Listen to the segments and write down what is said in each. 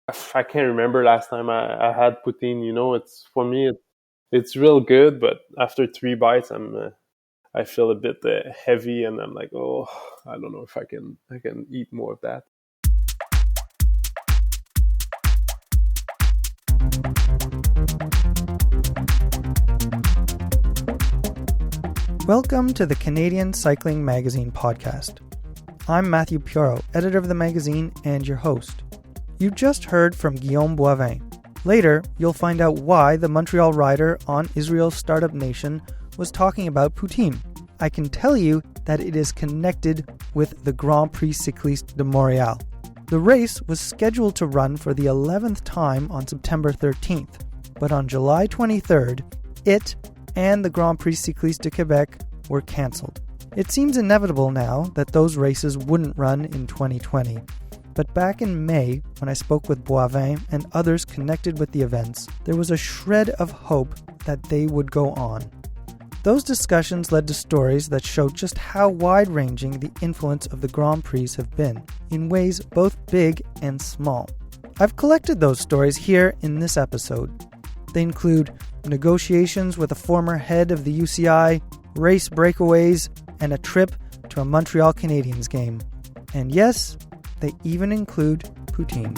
I can't remember last time I had poutine. It's for me it's real good, but after 3 bites, I feel a bit heavy, and I'm like, oh, I don't know if I can eat more of that. Welcome to the Canadian Cycling Magazine podcast. I'm Matthew Pioro, editor of the magazine and your host. You just heard from Guillaume Boivin. Later, you'll find out why the Montreal rider on Israel's Startup Nation was talking about poutine. I can tell you that it is connected with the Grands Prix Cyclistes de Montréal. The race was scheduled to run for the 11th time on September 13th, but on July 23rd, it and the Grands Prix Cyclistes de Québec were cancelled. It seems inevitable now that those races wouldn't run in 2020. But back in May, when I spoke with Boivin and others connected with the events, there was a shred of hope that they would go on. Those discussions led to stories that show just how wide-ranging the influence of the Grand Prix have been, in ways both big and small. I've collected those stories here in this episode. They include negotiations with a former head of the UCI, race breakaways, and a trip to a Montreal Canadiens game. And yes, they even include poutine.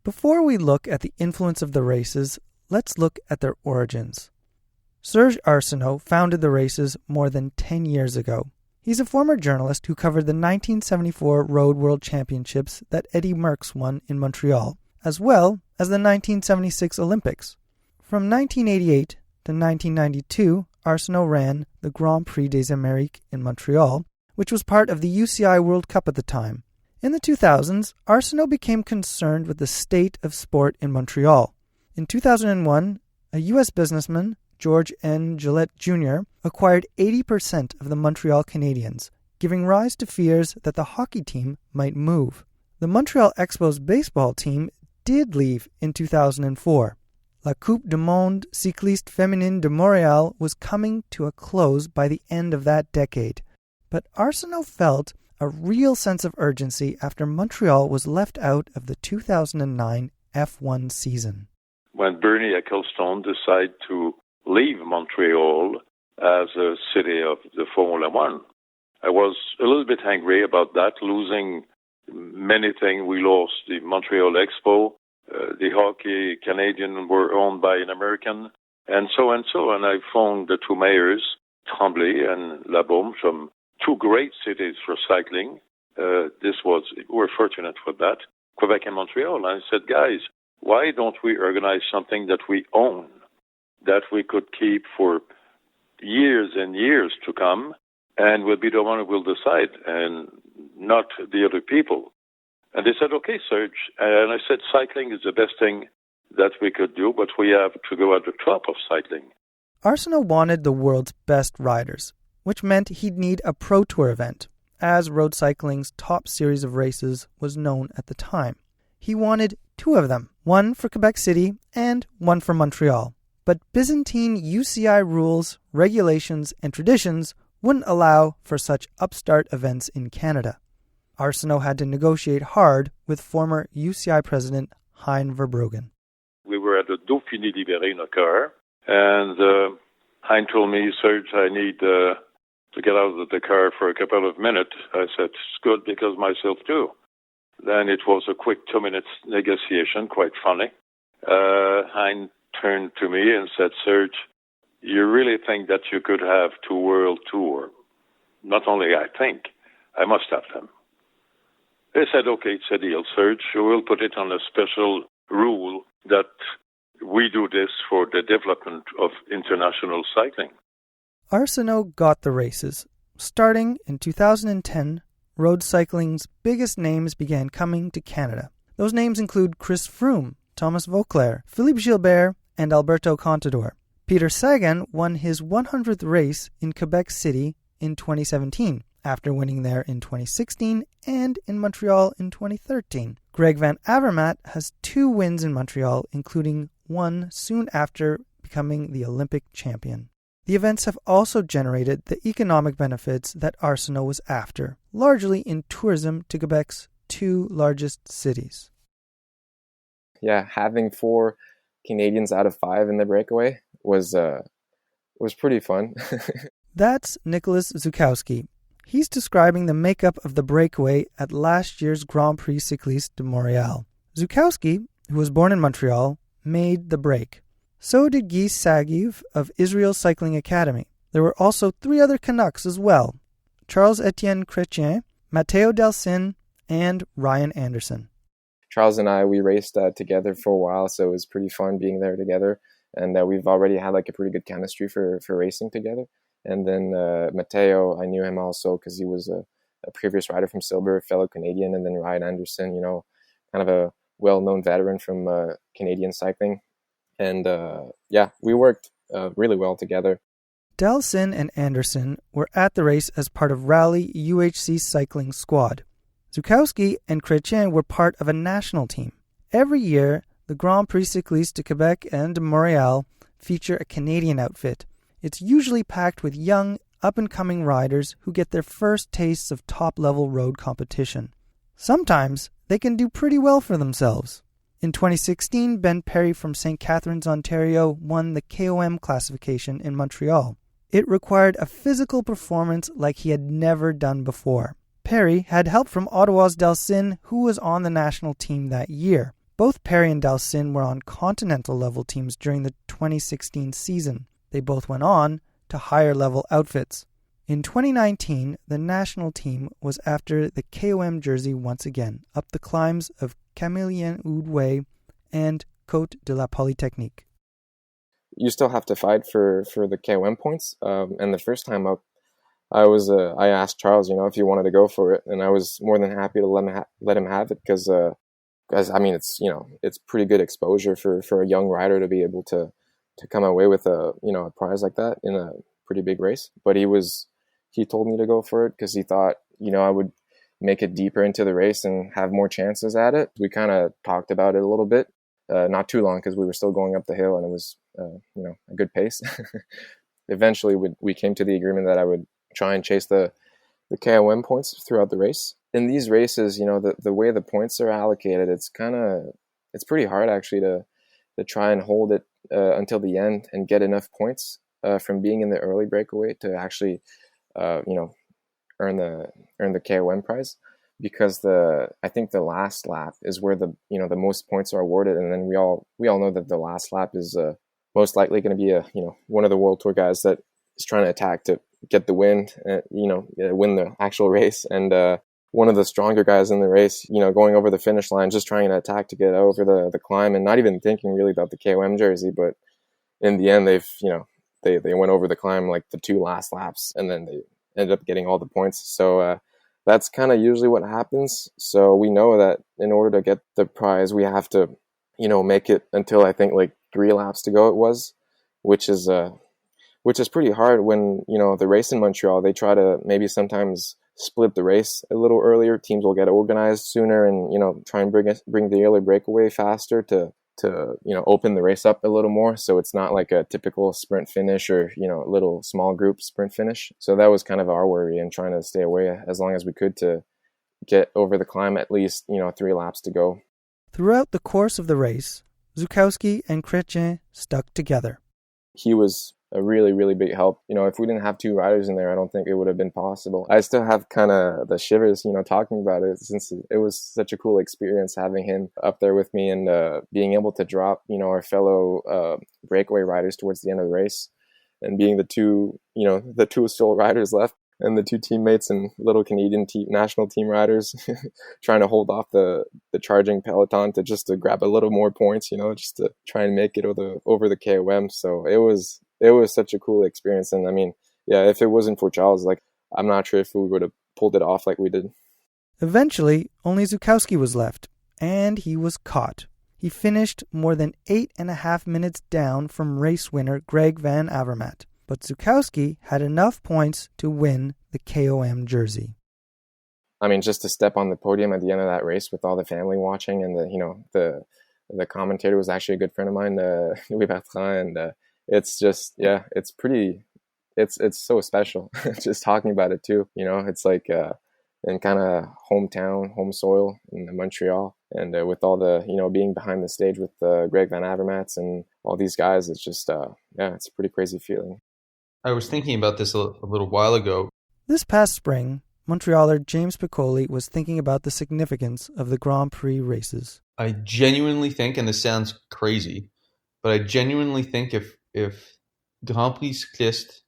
Before we look at the influence of the races, let's look at their origins. Serge Arsenault founded the races more than 10 years ago. He's a former journalist who covered the 1974 Road World Championships that Eddy Merckx won in Montreal, as well as the 1976 Olympics. From 1988 to 1992, Arsenault ran the Grand Prix des Amériques in Montreal, which was part of the UCI World Cup at the time. In the 2000s, Arsenault became concerned with the state of sport in Montreal. In 2001, a U.S. businessman, George N. Gillette Jr., acquired 80% of the Montreal Canadiens, giving rise to fears that the hockey team might move. The Montreal Expos baseball team did leave in 2004. La Coupe du Monde Cycliste Féminine de Montréal was coming to a close by the end of that decade. But Arsenault felt a real sense of urgency after Montreal was left out of the 2009 F1 season. When Bernie Ecclestone decided to leave Montreal as a city of the Formula One, I was a little bit angry about that, losing many things. We lost the Montreal Expo. The hockey Canadian were owned by an American, and so and so. And I phoned the two mayors, Tremblay and Labaume, from two great cities for cycling. We're fortunate for that, Quebec and Montreal. And I said, guys, why don't we organize something that we own, that we could keep for years and years to come, and we'll be the one who will decide, and not the other people. And they said, okay, Serge. And I said, cycling is the best thing that we could do, but we have to go at the top of cycling. Arsenault wanted the world's best riders, which meant he'd need a Pro Tour event, as road cycling's top series of races was known at the time. He wanted two of them, one for Quebec City and one for Montreal. But Byzantine UCI rules, regulations, and traditions wouldn't allow for such upstart events in Canada. Arsenault had to negotiate hard with former UCI president Hein Verbruggen. We were at the Dauphiné Libéré in a car, and Hein told me, Serge, I need to get out of the car for a couple of minutes. I said, it's good because myself too. Then it was a quick 2 minutes negotiation, quite funny. Hein turned to me and said, Serge, you really think that you could have two world tour? Not only I think, I must have them. They said, okay, it's a deal, Serge. We'll put it on a special rule that we do this for the development of international cycling. Arsenault got the races. Starting in 2010, road cycling's biggest names began coming to Canada. Those names include Chris Froome, Thomas Vauclair, Philippe Gilbert, and Alberto Contador. Peter Sagan won his 100th race in Quebec City in 2017, after winning there in 2016 and in Montreal in 2013. Greg Van Avermaet has 2 wins in Montreal, including one soon after becoming the Olympic champion. The events have also generated the economic benefits that Arsenault was after, largely in tourism to Quebec's two largest cities. Yeah, having 4 Canadians out of 5 in the breakaway was pretty fun. That's Nicholas Zukowski. He's describing the makeup of the breakaway at last year's Grands Prix Cyclistes de Montréal. Zukowski, who was born in Montreal, made the break. So did Guy Sagiv of Israel Cycling Academy. There were also 3 other Canucks as well: Charles-Étienne Chrétien, Matteo Delsin, and Ryan Anderson. Charles and I, we raced together for a while, so it was pretty fun being there together. And we've already had like a pretty good chemistry for racing together. And then Matteo, I knew him also because he was a previous rider from Silver, fellow Canadian. And then Ryan Anderson, kind of a well-known veteran from Canadian cycling. And we worked really well together. Delsin and Anderson were at the race as part of Rally UHC cycling squad. Zukowski and Chrétien were part of a national team. Every year, the Grands Prix Cyclistes de Québec and de Montréal feature a Canadian outfit. It's usually packed with young, up-and-coming riders who get their first tastes of top-level road competition. Sometimes they can do pretty well for themselves. In 2016, Ben Perry from St. Catharines, Ontario, won the KOM classification in Montreal. It required a physical performance like he had never done before. Perry had help from Ottawa's Delsin, who was on the national team that year. Both Perry and Delsin were on continental-level teams during the 2016 season. They both went on to higher-level outfits. In 2019, the national team was after the KOM jersey once again, up the climbs of Camillien-Oudway and Côte de la Polytechnique. You still have to fight for the KOM points. And the first time up, I asked Charles, if he wanted to go for it, and I was more than happy to let him have it because it's pretty good exposure for a young rider to be able to come away with a prize like that in a pretty big race. But he told me to go for it because he thought I would make it deeper into the race and have more chances at it. We kind of talked about it a little bit, not too long because we were still going up the hill and it was a good pace. Eventually we came to the agreement that I would try and chase the KOM points throughout the race. In these races, the way the points are allocated, it's pretty hard actually to try and hold it until the end and get enough points from being in the early breakaway to actually earn the KOM prize, because I think the last lap is where the most points are awarded, and then we all know that the last lap is most likely going to be one of the World Tour guys that is trying to attack to get the win, win the actual race, and one of the stronger guys in the race, going over the finish line, just trying to attack to get over the climb and not even thinking really about the KOM jersey. But in the end, they went over the climb like the 2 last laps, and then they ended up getting all the points. So that's kind of usually what happens. So we know that in order to get the prize, we have to, make it until I think like 3 laps to go it was, which is pretty hard when, the race in Montreal, they try to maybe sometimes split the race a little earlier. Teams will get organized sooner and, try and bring the early breakaway faster to open the race up a little more. So it's not like a typical sprint finish or, a little small group sprint finish. So that was kind of our worry and trying to stay away as long as we could to get over the climb at least, 3 laps to go. Throughout the course of the race, Zukowski and Chrétien stuck together. He was a really, really big help. If we didn't have 2 riders in there, I don't think it would have been possible. I still have kind of the shivers, talking about it, since it was such a cool experience having him up there with me and being able to drop, our fellow breakaway riders towards the end of the race, and being the 2 sole riders left and the 2 teammates and little Canadian national team riders trying to hold off the charging peloton to grab a little more points, just to try and make it over the KOM. So it was such a cool experience. And I mean, yeah, if it wasn't for Charles, I'm not sure if we would have pulled it off like we did. Eventually, only Zukowski was left, and he was caught. He finished more than 8.5 minutes down from race winner Greg Van Avermaet. But Zukowski had enough points to win the KOM jersey. I mean, just to step on the podium at the end of that race with all the family watching, and the commentator was actually a good friend of mine, Louis Bertrand, and it's just, yeah, it's pretty it's so special. Just talking about it too, you know, it's like in kind of hometown, home soil in Montreal, and with all the, you know, being behind the stage with Greg Van Avermaets and all these guys, it's just yeah, it's a pretty crazy feeling. I was thinking about this a little while ago. This past spring, Montrealer James Piccoli was thinking about the significance of the Grand Prix races. I genuinely think, and this sounds crazy, but I genuinely think if Grands Prix Cyclistes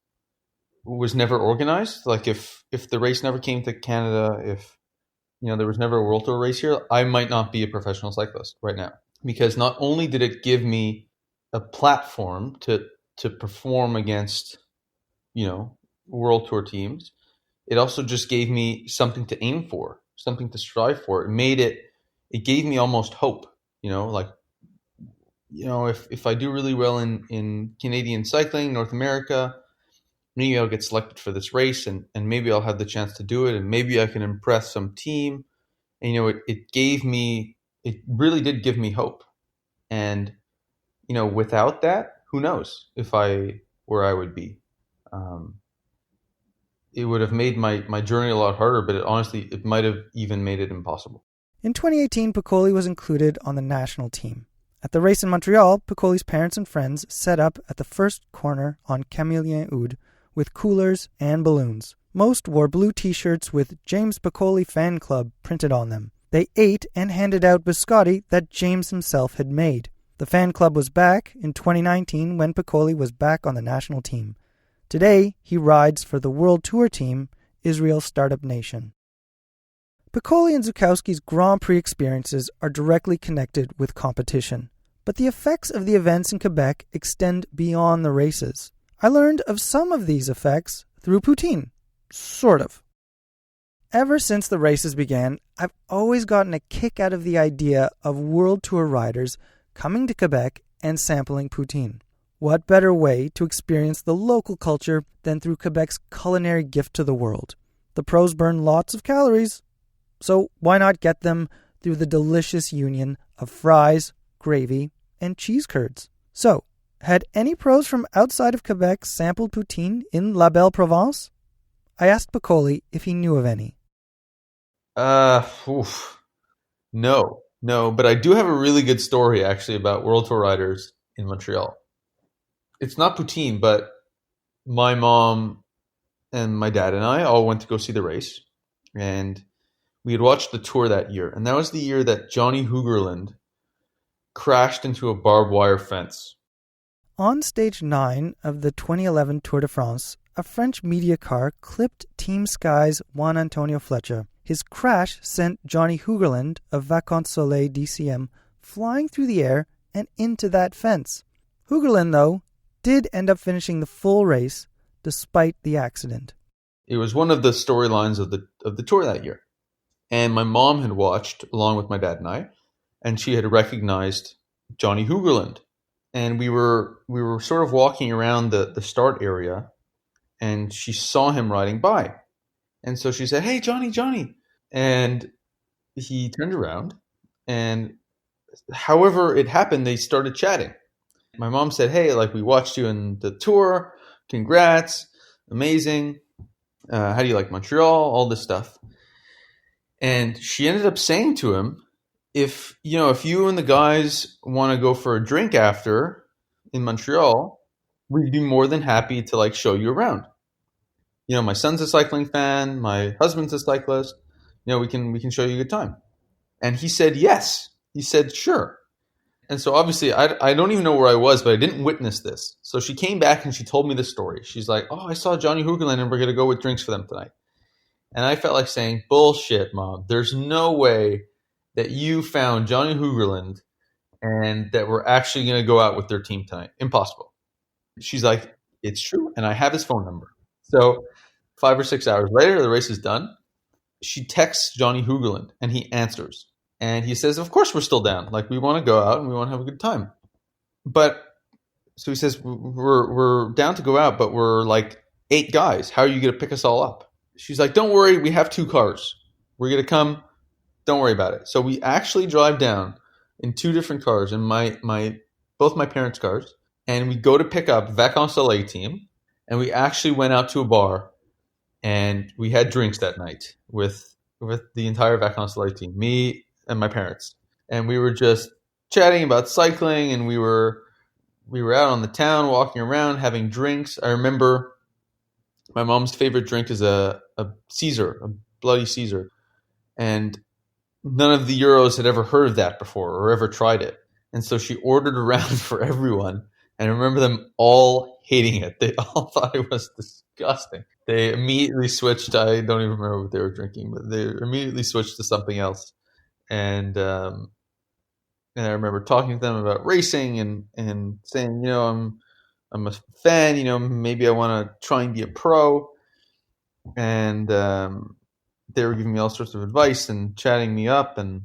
was never organized, like if the race never came to Canada, if, you know, there was never a World Tour race here, I might not be a professional cyclist right now. Because not only did it give me a platform to perform against, you know, World Tour teams, it also just gave me something to aim for, something to strive for. It gave me almost hope, you know, like, you know, if I do really well in Canadian cycling, North America, maybe I'll get selected for this race and maybe I'll have the chance to do it and maybe I can impress some team. And, you know, it really did give me hope. And, you know, without that, who knows where I would be. It would have made my journey a lot harder, but it might have even made it impossible. In 2018, Piccoli was included on the national team. At the race in Montreal, Piccoli's parents and friends set up at the first corner on Camillien Oude with coolers and balloons. Most wore blue t-shirts with James Piccoli Fan Club printed on them. They ate and handed out biscotti that James himself had made. The fan club was back in 2019 when Piccoli was back on the national team. Today, he rides for the World Tour team, Israel's startup nation. Piccoli and Zukowski's Grand Prix experiences are directly connected with competition, but the effects of the events in Quebec extend beyond the races. I learned of some of these effects through poutine. Sort of. Ever since the races began, I've always gotten a kick out of the idea of World Tour riders coming to Quebec and sampling poutine. What better way to experience the local culture than through Quebec's culinary gift to the world? The pros burn lots of calories, so why not get them through the delicious union of fries, gravy, and cheese curds? So, had any pros from outside of Quebec sampled poutine in La Belle Provence? I asked Piccoli if he knew of any. No, but I do have a really good story actually about World Tour riders in Montreal. It's not poutine, but my mom and my dad and I all went to go see the race, and we had watched the tour that year, and that was the year that Johnny Hoogerland crashed into a barbed wire fence. On stage 9 of the 2011 Tour de France, a French media car clipped Team Sky's Juan Antonio Flecha. His crash sent Johnny Hoogerland of Vacances Soleil DCM flying through the air and into that fence. Hoogerland, though, did end up finishing the full race despite the accident. It was one of the storylines of the tour that year. And my mom had watched along with my dad and I, and she had recognized Johnny Hoogerland. And we were sort of walking around the start area, and she saw him riding by. And so she said, "Hey, Johnny." And he turned around, and however it happened, they started chatting. My mom said, "Hey, like, we watched you in the tour. Congrats. Amazing. How do you like Montreal?" All this stuff. And she ended up saying to him, if you and the guys want to go for a drink after in Montreal, we'd be more than happy to like show you around. You know, my son's a cycling fan, my husband's a cyclist. You know, we can show you a good time. And he said yes. He said sure. And so obviously I don't even know where I was, but I didn't witness this. So she came back and she told me the story. She's like, "Oh, I saw Johnny Hoogerland and we're going to go with drinks for them tonight." And I felt like saying, "Bullshit, Mom. There's no way that you found Johnny Hoogerland and that we're actually going to go out with their team tonight. Impossible." She's like, "It's true. And I have his phone number." So 5 or 6 hours later, the race is done. She texts Johnny Hoogerland and he answers. And he says, "Of course we're still down. Like, we want to go out and we want to have a good time." But so he says, we're down to go out, but we're like 8 guys. How are you going to pick us all up? She's like, "Don't worry. We have 2 cars. We're going to come. Don't worry about it." So we actually drive down in 2 different cars, in both my parents' cars, and we go to pick up Vacances Soleil team, And we actually went out to a bar and we had drinks that night with the entire Vacances Life team, me and my parents. And we were just chatting about cycling, and we were out on the town walking around having drinks. I remember my mom's favorite drink is a Caesar, a bloody Caesar. And none of the Euros had ever heard of that before or ever tried it. And so she ordered around for everyone. And I remember them all hating it. They all thought it was disgusting. They immediately switched. I don't even remember what they were drinking, but they immediately switched to something else. And I remember talking to them about racing and saying, I'm a fan, maybe I want to try and be a pro. And they were giving me all sorts of advice and chatting me up. And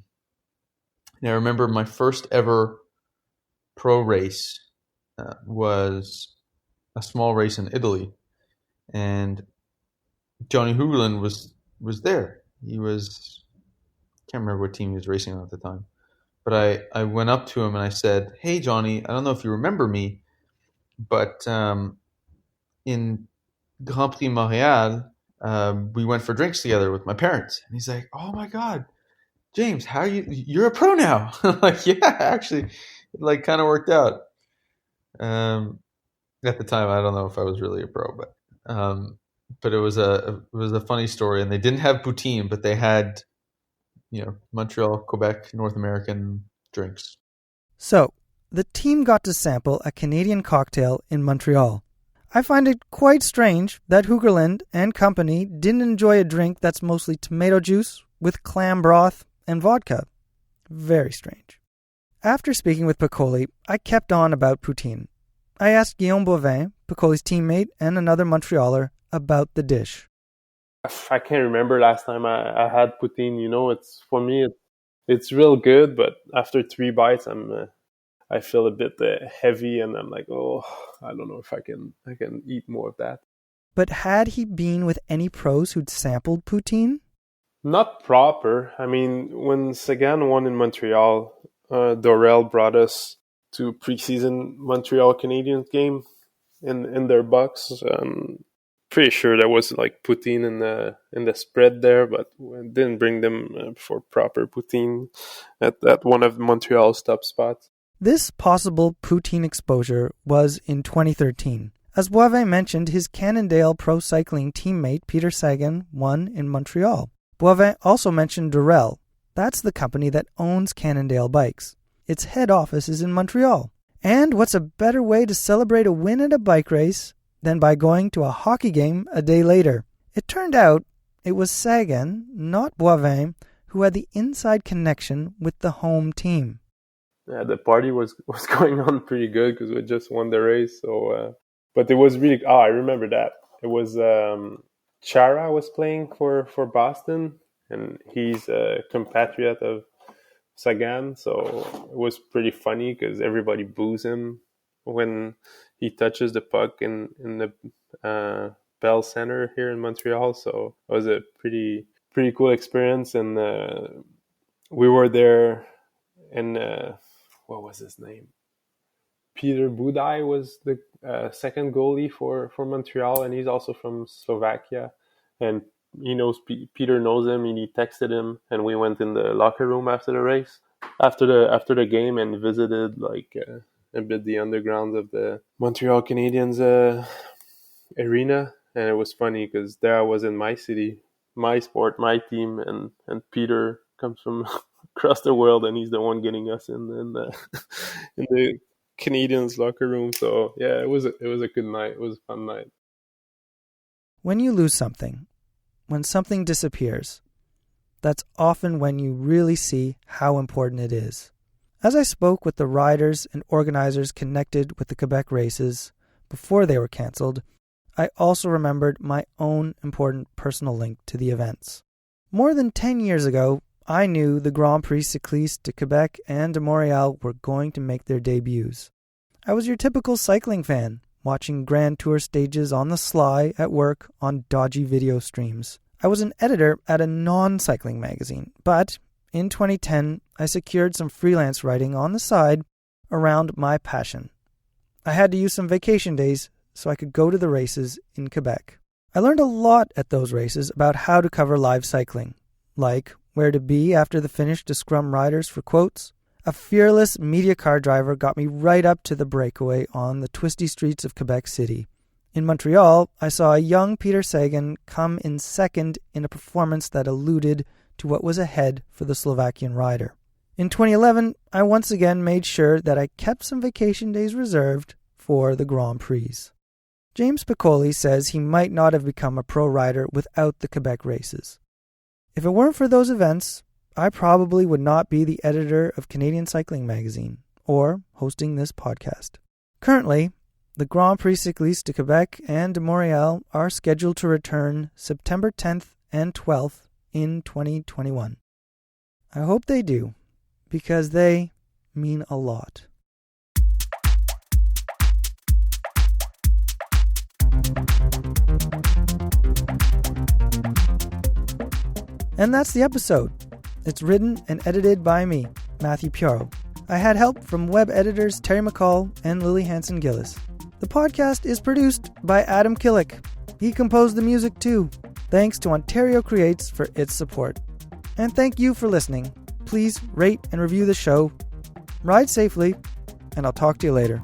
I remember my first ever pro race was a small race in Italy. And Johnny Hugerlund was there. He was, can't remember what team he was racing on at the time. But I went up to him and I said, "Hey, Johnny, I don't know if you remember me, but in Grand Prix Montréal, we went for drinks together with my parents." And he's like, "Oh my God, James, you're a pro now?" I'm like, "Yeah, actually, it kind of worked out." At the time, I don't know if I was really a pro, but it was a funny story. And they didn't have poutine, but they had, Montreal, Quebec, North American drinks. So, the team got to sample a Canadian cocktail in Montreal. I find it quite strange that Hugerlund and company didn't enjoy a drink that's mostly tomato juice with clam broth and vodka. Very strange. After speaking with Piccoli, I kept on about poutine. I asked Guillaume Boivin, Piccoli's teammate and another Montrealer, about the dish. I can't remember last time I had poutine. It's for me, it's real good, but after 3 bites, I feel a bit heavy, and I'm like, oh, I don't know if I can eat more of that. But had he been with any pros who'd sampled poutine? Not proper. I mean, when Sagan won in Montreal, Dorel brought us to preseason Montreal Canadiens game in their box. Pretty sure there was poutine in the spread there, but didn't bring them for proper poutine at one of Montreal's top spots. This possible poutine exposure was in 2013. As Boivin mentioned, his Cannondale Pro Cycling teammate Peter Sagan won in Montreal. Boivin also mentioned Dorel. That's the company that owns Cannondale Bikes. Its head office is in Montreal. And what's a better way to celebrate a win at a bike race than by going to a hockey game a day later? It turned out it was Sagan, not Boivin, who had the inside connection with the home team. Yeah, the party was going on pretty good because we just won the race. So, but it was really. I remember that it was Chara was playing for Boston, and he's a compatriot of Sagan. So it was pretty funny because everybody boos him when he touches the puck in the Bell Center here in Montreal. So it was a pretty cool experience, and we were there, and what was his name? Peter Budaj was the second goalie for Montreal, and he's also from Slovakia, and Peter knows him, and he texted him, and we went in the locker room after the race, after the game, and visited a bit the underground of the Montreal Canadiens arena. And it was funny because there I was in my city, my sport, my team, and Peter comes from across the world, and he's the one getting us in the Canadiens locker room. So yeah, it was a good night. It was a fun night. When you lose something, when something disappears, that's often when you really see how important it is. As I spoke with the riders and organizers connected with the Quebec races before they were cancelled, I also remembered my own important personal link to the events. More than 10 years ago, I knew the Grands Prix Cyclistes de Quebec and de Montréal were going to make their debuts. I was your typical cycling fan, watching Grand Tour stages on the sly at work on dodgy video streams. I was an editor at a non-cycling magazine, but in 2010, I secured some freelance writing on the side around my passion. I had to use some vacation days, so I could go to the races in Quebec. I learned a lot at those races about how to cover live cycling, like where to be after the finish to scrum riders for quotes. A fearless media car driver got me right up to the breakaway on the twisty streets of Quebec City. In Montreal, I saw a young Peter Sagan come in second in a performance that alluded to what was ahead for the Slovakian rider. In 2011, I once again made sure that I kept some vacation days reserved for the Grands Prix. James Piccoli says he might not have become a pro rider without the Quebec races. If it weren't for those events, I probably would not be the editor of Canadian Cycling Magazine or hosting this podcast. Currently, the Grands Prix Cyclistes de Quebec and de Montréal are scheduled to return September 10th and 12th in 2021. I hope they do, because they mean a lot. And that's the episode. It's written and edited by me, Matthew Piaro. I had help from web editors Terry McCall and Lily Hanson-Gillis. The podcast is produced by Adam Killick. He composed the music too. Thanks to Ontario Creates for its support. And thank you for listening. Please rate and review the show. Ride safely, and I'll talk to you later.